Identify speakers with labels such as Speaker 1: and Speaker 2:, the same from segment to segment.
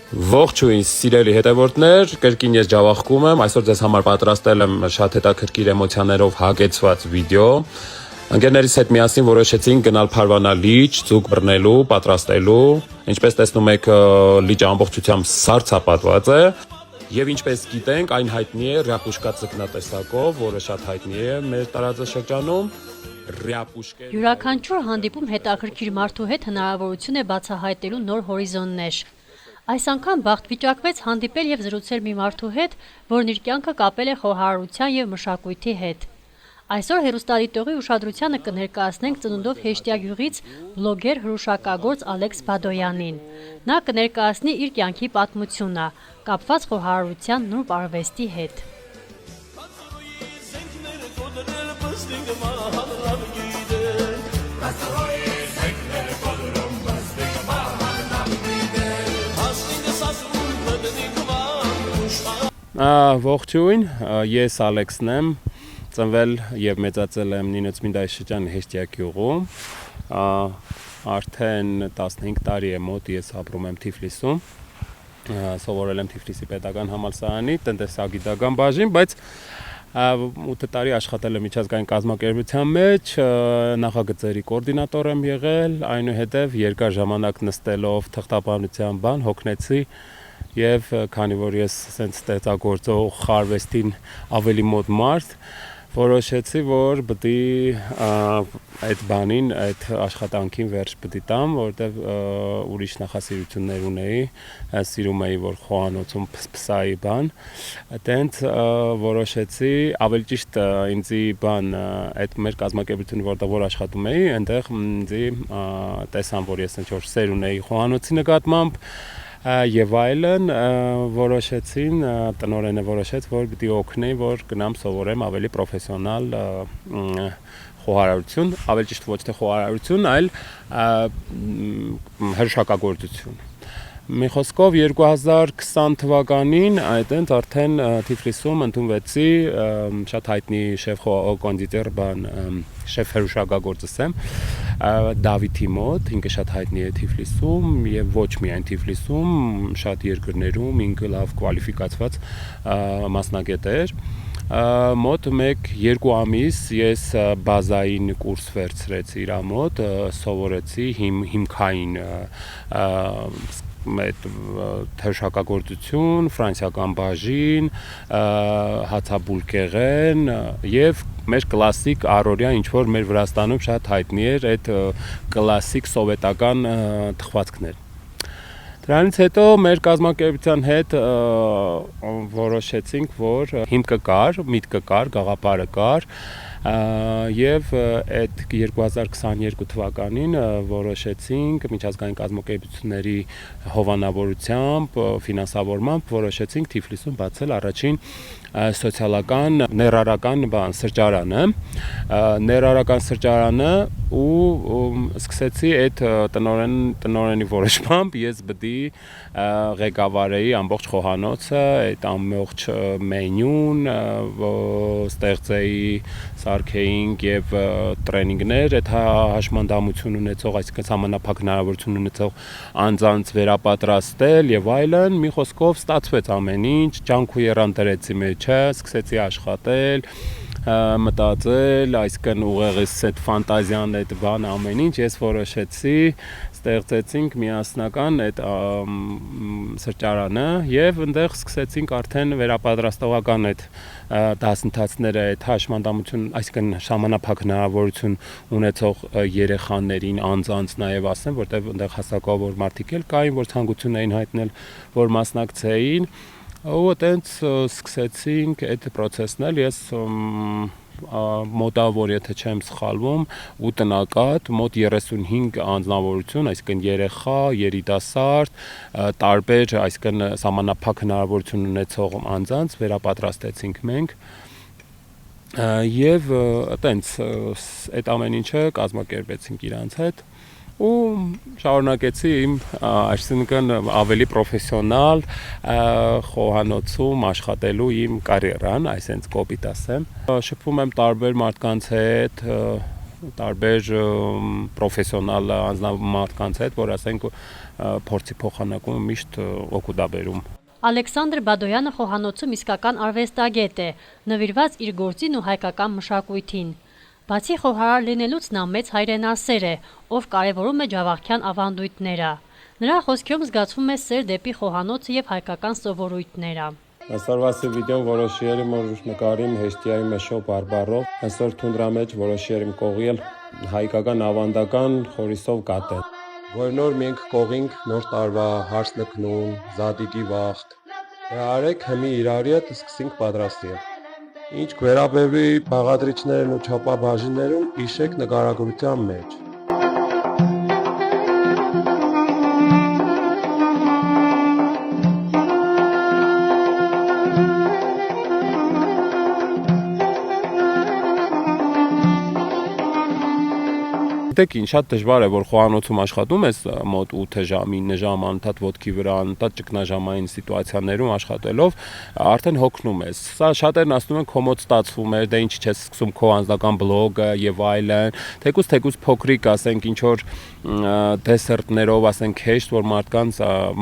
Speaker 1: Ողջույն սիրելի հետևորդներ, կրկին ես ջավախքում եմ, այսօր ձեզ համար պատրաստել եմ շատ հետաքրքիր էմոցիաներով հագեցված վիդեո։ Ընկերներիս հետ միասին որոշեցինք գնալ Փարվանա լիճ, ձուկ բռնելու, պատրաստելու։ Ինչպես տեսնում եք, լիճը ամբողջությամբ սառցապատված է։ Եվ ինչպես գիտենք, այն հայտնի է ռյապուշկա ձկնատեսակով, որը շատ հայտնի է մեր տարածաշրջանում։
Speaker 2: Յուրաքանչյուր հանդիպում հետաքրքիր մարդու հետ հնարավորություն է բացահայտելու նոր հորիզոններ։ Այս անգամ բախտ վիճակվեց հանդիպել եւ զրուցել մի մարդու հետ, որն իր կյանքը կապել է խոհարարության եւ մշակույթի հետ։ Այսօր հեռուստադիտողի ուշադրությանը կներկայացնենք ծնունդով Հեշտյա գյուղից բլոգեր հրուշակագործ Ալեքս Բադոյանին։ Նա կներկայացնի իր կյանքի պատմությունը, կապված խոհարարության նուրբ արվեստի հետ։
Speaker 1: Ողջույն, ես Ալեքսն եմ, ծնվել եւ մեծացել եմ Նինոց-Մինդայի շրջանի Հեշտյա գյուղում, արդեն 15 տարի է մոտ ես ապրում եմ Թիֆլիսում, սովորել եմ Թիֆլիսի պետական համալսարանի տնտեսագիտական բաժին, բայց 8 տարի աշխատել եմ միջազգային կազմակերպության մեջ, նախագծերի կոորդինատոր եմ եղել, այնուհետև երկար ժամանակ նստելով թղթապահության բան հոգնեցի եւ քանի որ ես ասենց ստեղծագործող խարվեստին ավելի մոտ մարդ, որոշեցի, որ պետք է այդ բանին, այդ աշխատանքին վերջ պետք է տամ, որտեվ ուրիշ նախասիրություններ ունեի, սիրում էի, որ խոհանոցում փսայի բան, այդտենց որոշեցի, ավելի ճիշտ ինձի բան, այդ մեր կազմակերպությունը, որտեղ աշխատում էի, այնտեղ ինձի տեսան, որ ես ինչ-որ սեր ունեի խոհանոցի նկատմամբ, եւ այլն որոշեցին տնօրենը որոշեց որ պիտի օգնի որ գնամ սովորեմ ավելի պրոֆեսիոնալ խոհարարություն, ավելի ճիշտ ոչ թե խոհարարություն, այլ հրուշակագործություն։ Մի խոսքով 2020 թվականին այդտենց արդեն Թիֆլիսում ընդունվեցի շատ հայտնի շեֆ կոնդիտեր բան շեֆ հրուշակագործս եմ Դավիթի մոտ, ինքը շատ հայտնի է Թիֆլիսում եւ ոչ միայն Թիֆլիսում, շատ երկրներում ինքը լավ կվալիֆիկացված մասնագետ էր։ Մոտ 1-2 ամիս ես բազային կուրս վերցրեցի իր մոտ, սովորեցի հիմքային այդ հրուշակագործություն, ֆրանսիական բաժին, հացաբուլկեղեն եւ մեր կլասիկ առօրյա ինչ որ մեր Վրաստանում շատ հայտնի էր այդ կլասիկ սովետական թխվածքներ։ Դրանից հետո մեր կազմակերպության հետ որոշեցինք, որ հիմքը կար, միտքը կար, գաղափարը կար եւ այդ 2022 թվականին որոշեցինք միջազգային կազմակերպությունների հովանավորությամբ, ֆինանսավորմամբ որոշեցինք Թիֆլիսում բացել առաջին սոցիալական ներառական սրճարանը, ներառական սրճարանը ու սկսեցի այդ տնօրենի որոշմամբ ես պետք է ղեկավարեի ամբողջ խոհանոցը, այդ ամբողջ մենյուն, ստեղծեի, սարքեինք եւ տրեյնինգներ, այդ հաշմանդամություն ունեցող, այսինքն համանապակ հնարավորություն ունեցող անձանց վերապատրաստել եւ այլն, մի խոսքով ստացվեց ամեն ինչ, ջանք ու եռան դրեցի մեջը, սկսեցի աշխատել, մտածել, այսինքն ուղեղից այդ ֆանտազիան, այդ բան ամեն ինչ ես որոշեցի, ստեղծեցինք միասնական այդ սրճարանը եւ այնտեղ սկսեցինք արդեն վերապատրաստողական այդ դասընթացները, այդ հաշմանդամություն, այսինքն ժամանապակ հնարավորություն ունեցող երեխաներին, անձանց նաեւ ասեմ, որտեղ այնտեղ հասակավոր մարդիկ էլ կային, որ ցանկություն էին հայտնել, որ մասնակցեին ու այդպես սկսեցինք այդ process-ն էլ ես մոտավոր եթե չեմ սխալվում ու տնակատ մոտ 35 անձնավորություն, այսինքն երեխա, երիտասարդ, տարբեր, այսինքն համանապակ հնարավորություն ունեցող անձանց վերապատրաստեցինք մենք եւ այտենց այդ ամեն ինչը կազմակերպեցինք իրանց հետ ու շարունակեցի իմ այսինքն ավելի պրոֆեսիոնալ խոհանոցում աշխատելու իմ կարիերան, այսինքն կոպիտ ասեմ։ Շփվում եմ տարբեր մարդկանց հետ, տարբեր պրոֆեսիոնալ անձնամարդկանց հետ, որ ասենք փորձի փոխանակումը միշտ օգուտ է բերում։
Speaker 2: Ալեքսանդր Բադոյանը խոհանոցում իսկական արվեստագետ է, նվիրված իր գործին ու հայկական մշակույթին։ Բացի խոհարար լինելուց նա մեծ հայրենասեր է, ով կարևորում է ջավախյան ավանդույթները։ Նրա խոսքերում զգացվում է սեր դեպի խոհանոցը եւ հայկական սովորույթները։
Speaker 1: Այսօրվա վիդեոն որոշի եմ որ նկարիմ հեշտիայի մեշո բարբարով, այսօր թունդրա մեջ որոշի եմ կողել հայկական ավանդական խորիսով կատել։ Որ նոր մենք կողինք նոր տարվա հարսնքնուն, զադիգի վախտ։ Արեք հիմի իրարի հետ սկսենք պատրաստել։ Ինչ վերաբերվի բաղադրիչներն ու չափաբաժիններում հիշեք նկարագրության մեջ։ Դեք ինչ շատ դժվար է որ խոհանոցում աշխատում ես մոտ 8 ժամ, 9 ժամ անընդհատ ոտքի վրա, անընդհատ ճգնաժամային սիտուացիաներում աշխատելով արդեն հոգնում ես։ Սա շատերն ասում են կոմոդ ստացվում է, դե ինչ չես սկսում քո անձնական բլոգը եւ այլն։ Թեկուզ փոքրիկ, ասենք ինչ որ դեսերտներով, ասենք հեշտ որ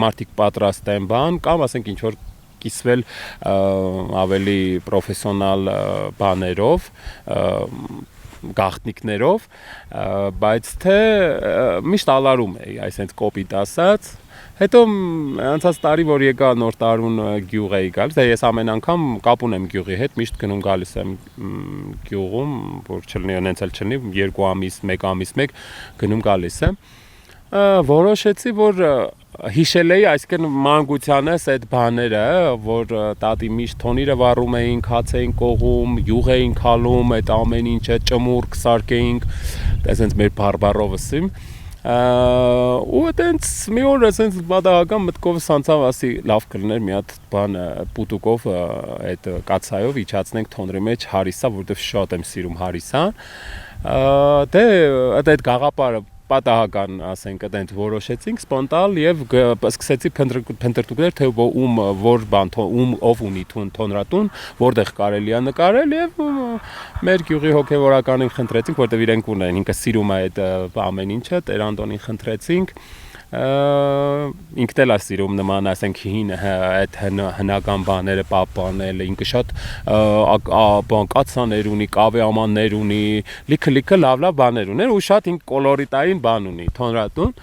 Speaker 1: մարդիկ պատրաստեն բան կամ ասենք ինչ որ կիսվել ավելի պրոֆեսիոնալ բաներով գաղտնիքներով, բայց թե միշտ ալարում էի, այսինքն կոպիտ ասած, հետո անցած տարի որ եկա նոր տարուն գյուղ էի գալիս, դե ես ամեն անգամ կապ ունեմ գյուղի հետ, միշտ գնում գալիս եմ գյուղում, որ չլինի նենց էլ չլինի, 2 ամիս, 1 ամիս մեկ գնում գալիս եմ, որոշեցի որ հիշել էի այսինքն մանկությանս այդ բաները, որ տատի միշտ թոնիրը վառում էինք, հաց էինք կողում, յուղ էինք հալում, այդ ամեն ինչը ճմուրք սարքեինք, այսինքն մեր բարբարով ասեմ, ու այտենց մի օր այսինքն բադաղական մտքովս անցավ, ասի լավ կլներ մի հատ բան պուտուկով այդ կացայով իջացնենք թոնրի մեջ հարիսա, որովհետև շատ եմ սիրում հարիսան, դե այդ գաղափարը պատահական, ասենք, այդպես որոշեցինք սպոնտալ եւ սկսեցի փնտրտուքներ թե որ բան ով ունի թոնրատուն, որտեղ կարելի է նկարել եւ մեր գյուղի հոգեվորականին խնդրեցինք, որտեղ իրենք ունեն, ինքը սիրում է այդ ամեն ինչը, Տեր Անդոնին խնդրեցինք ինքն էլ է սիրում նման, ասենք, հին այդ հնական բաները պահպանել, ինքը շատ բան կացաներ ունի, կավե ամաններ ունի, լիքը լավ բաներ ուներ ու շատ ինքը կոլորիտային բան ունի, թոնրատուն։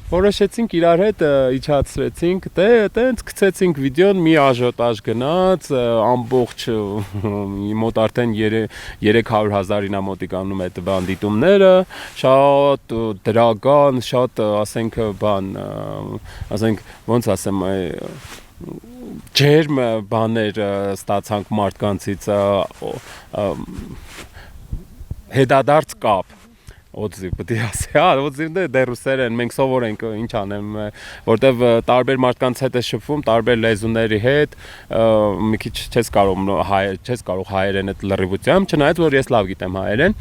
Speaker 1: Որոշեցինք իրար հետ իջացրեցինք, դե այտենց գցեցինք վիդեոն, մի աժոտաժ գնաց, ամբողջ մոտ արդեն 300,000-ին մոտիկանում այդ բան դիտումները, շատ դրական, շատ ասենք բան, ասենք ոնց ասեմ, ջերմ բաներ ստացանք մարդկանցից, հետադարձ կապ Օձի, պետք է ասի, օձին դե ռուսերեն, մենք սովոր ենք, ինչ անեմ, որտեվ տարբեր մարդկանց հետ է շփվում, տարբեր լեզուների հետ, մի քիչ չես կարող հայերեն այդ լրիվությամբ, չնայած որ ես լավ գիտեմ հայերեն,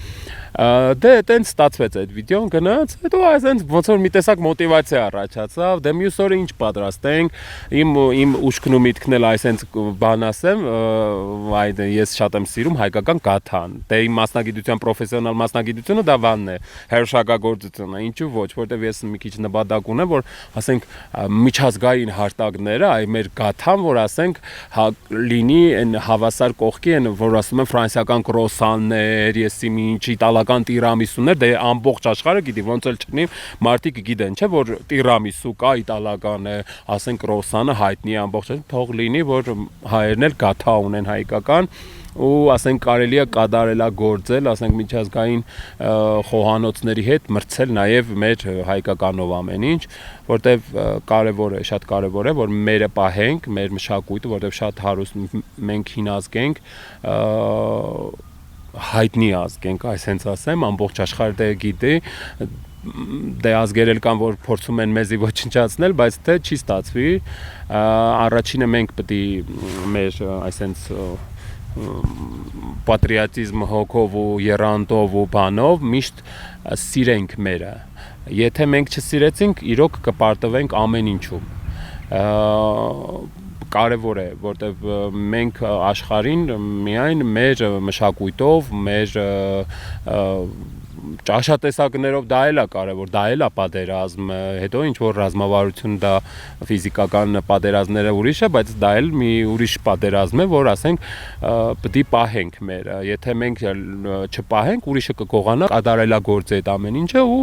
Speaker 1: դե այտենց ստացվեց այդ վիդեոն գնաց, հետո այսպես ոնց որ մի տեսակ մոտիվացիա առաջացավ, դե մյուս օրը ինչ պատրաստենք, իմ ուշքն ու միտքն էլ այսպես բան ասեմ, այդ ես շատ եմ սիրում հայկական գաթան, դե իմ մասնագիտության պրոֆեսիոնալ մասնագիտությունը դա բանն է, հերոշակագործությունը, ինչու ոչ, որտեվ ես մի քիչ նպատակ ունեմ, որ ասենք միջազգային հարտակները, այ մեր գաթան, որ ասենք լինի այն հավասար կողքի են, որ ասում են ֆրանսիական կրոսաններ, եսի ինչ իտալական տիրամիսուներ, դե ամբողջ աշխարհը գիտի, ոնց էլ չնի, մարդիկ գիտեն, չէ, որ տիրամիսու կա, իտալական է, ասենք կրոսանը հայտնի է ամբողջ, թող լինի, որ հայերն էլ գաթա ունեն հայկական ու ասենք կարելի է կատարելագործել, ասենք միջազգային խոհանոցների հետ մրցել նաև մեր հայկականով ամեն ինչ, որտեվ կարևոր է, շատ կարևոր է, որ մերը պահենք, մեր մշակույթը, որտեվ շատ հարուստ մենք հին ազգ ենք, հայտնի ազգ ենք, այսպես ասեմ, ամբողջ աշխարհը դե գիտի, դե ազգեր էլ կան, որ փորձում են մեզի ոչնչացնել, բայց թե չի ստացվի, առաջինը մենք պետք է մեր այսպես պատրիոտիզմ հոգով ու եռանդով ու բանով միշտ սիրենք մերը։ Եթե մենք չսիրեցինք, իրոք կպարտվենք ամեն ինչում։ Կարևոր է, որտեվ մենք աշխարհին միայն մեր մշակույթով, մեր ճաշատեսակներով դա էլ է կարևոր, դա էլ է պատերազմ, հետո ինչ որ ռազմավարություն դա ֆիզիկական պատերազմները ուրիշ է, բայց դա էլ մի ուրիշ պատերազմ է, որ ասենք պետք է պահենք մեր, եթե մենք չպահենք, ուրիշը կգողանա, կատարելագործի այդ ամեն ինչը ու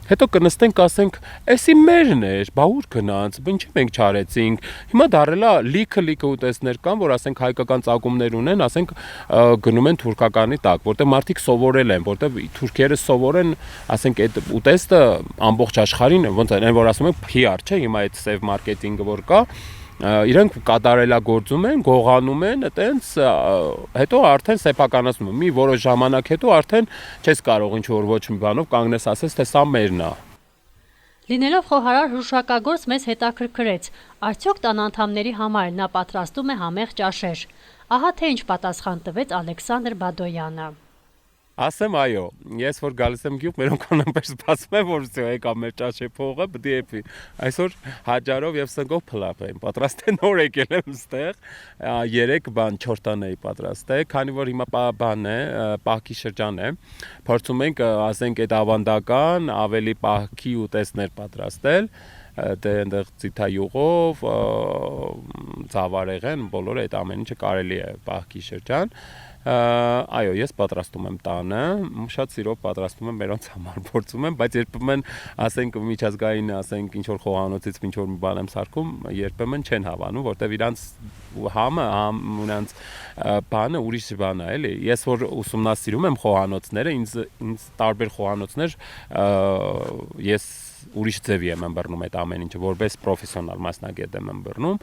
Speaker 1: հետո կնստենք, ասենք, էսի մերն էր, բա ուր գնաց, ինչի մենք չարեցինք։ Հիմա դարելա լիքը ուտեստներ կան, որ ասենք հայկական ծագումներ ունեն, ասենք գնում են թուրքականի տակ, որտեղ մարդիկ սովորել են, որտեղ թուրքերը սովորեն, ասենք այդ ուտեստը ամբողջ աշխարհին, ոնց են, որ ասում են PR, չէ, հիմա այդ սև մարքեթինգը որ կա, իրենք կատարելագործում են, գողանում են, այտենց հետո արդեն սեփականացնում են։ Մի որոշ ժամանակ հետո արդեն չես կարող ինչ որ ոչ մի բանով կանգնես ասես, թե սա մերն է։
Speaker 2: Լինելով խոհարար հրուշակագործ մեզ հետաքրքրեց, արդյոք տան անդամների համար նա պատրաստում է համեղ ճաշեր։ Ահա թե ինչ պատասխան տվեց Ալեքսանդր Բադոյանը։
Speaker 1: Ասեմ այո, ես որ գալիս եմ գյուղ, մերոնք անըմբեր սպասում եմ, որ եկա մեր ճաշի փողը, պետք է եփի։ Այսօր հաջարով եւ սնկով փլավ եմ, պատրաստ է նոր եկել եմ ստեղ, 4 տան էի պատրաստել, քանի որ հիմա բան է, պահքի շրջան է, փորձում ենք, ասենք, այդ ավանդական ավելի պահքի ուտեստներ պատրաստել, դե այնտեղ ծիթայուղով, ծավարեղեն, բոլորը այդ ամեն ինչը կարելի է պահքի շրջան։ Այո, ես պատրաստում եմ տանը, շատ սիրով պատրաստում եմ մերոնց համար, փորձում եմ, բայց երբեմն, ասենք, միջազգային, ասենք, ինչ որ խոհանոցից ինչ որ մի բան եմ սարքում, երբեմն չեն հավանում, որտեվ իրանց համը, իրանց բանը ուրիշ բան է, էլի։ Ես որ ուսումնասիրում եմ խոհանոցները, ինձ տարբեր խոհանոցներ ես ուրիշ ձևի եմ ըմբռնում այդ ամեն ինչը, որպես պրոֆեսիոնալ մասնագետ եմ ըմբռնում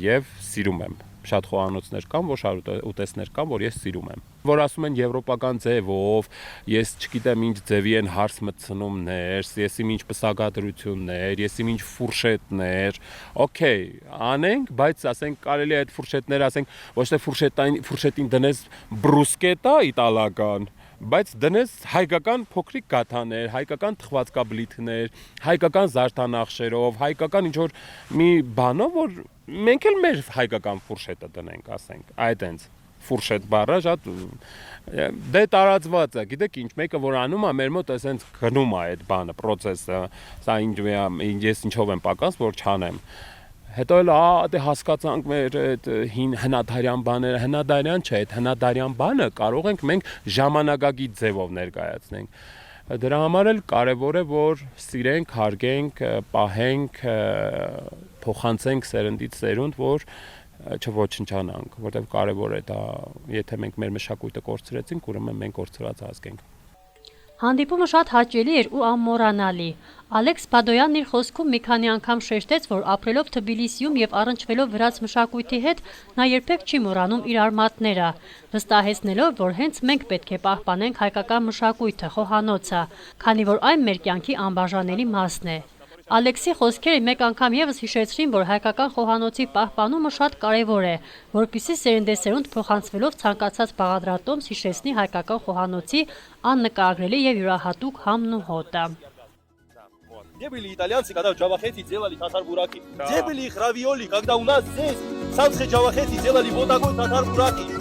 Speaker 1: եւ սիրում եմ։ Շատ խոհանոցներ կան, որ շատ ուտեստներ կան, որ ես սիրում եմ։ Որ ասում են եվրոպական ձևով, ես չգիտեմ ինչ ձևի են հարս մտցնումներ, եսիմ ինչ պսակադրություններ, եսիմ ինչ ֆուրշետներ, օքեյ, անենք, բայց ասենք կարելի է այդ ֆուրշետները, ասենք, ոչ թե ֆուրշետին դնես բրուսկետա իտալական, բայց դնես հայկական փոքրիկ գաթաներ, հայկական թխվածքաբլիթներ, հայկական զարդանախշերով, հայկական ինչ որ մի բանով, որ մենք էլ մեր հայկական ֆուրշետը դնենք, ասենք, այդենց ֆուրշետ բառը շատ դե տարածված է, գիտեք ինչ, մեկը որ անում է, մեր մոտ էսենց գնում է այդ բանը, process-ը, սա ես ինչով եմ պակաս, որ չանեմ։ Հետո էլ դե հասկացանք մեր այդ հին հնադարյան բաները, հնադարյան չէ, այդ հնադարյան բանը կարող ենք մենք ժամանակագիծ ձևով ներկայացնենք։ Դրա համար էլ կարևոր է, որ սիրենք, հարգենք, պահենք, փոխանցենք սերնդից սերունդ, որ չոչնչանանք, որտեղ կարևոր է դա, եթե մենք մեր մշակույթը կորցրեցինք, ուրեմն մենք կորցրած ազգ ենք։
Speaker 2: Հանդիպումը շատ հաճելի էր ու անմոռանալի։ Ալեքս Բադոյանն իր խոսքում մի քանի անգամ շեշտեց, որ ապրելով Թբիլիսիում եւ առնչվելով վրաց մշակույթի հետ, նա երբեք չի մոռանում իր արմատները, վստահեցնելով, որ հենց մենք պետք է պահպանենք հայկական մշակույթը, խոհանոցը, քանի որ այն մեր կյանքի անբաժանելի մասն է։ Ալեքսի խոսքերը մեկ անգամ եւս հիշեցրին, որ հայկական խոհանոցի պահպանումը շատ կարևոր է, որպեսզի սերնդեսերունդ փոխանցվելով ցանկացած բաղադրատոմս հիշեցնի հայկական խոհանոցի աննկարագրելի եւ յուրահատուկ համն ու հոտը։
Speaker 3: Где были итальянцы, когда в Джавахете делали татар-бураки? Где были их равиоли, когда у нас здесь в Санхе-Джавахете делали вот такой татар-бураки?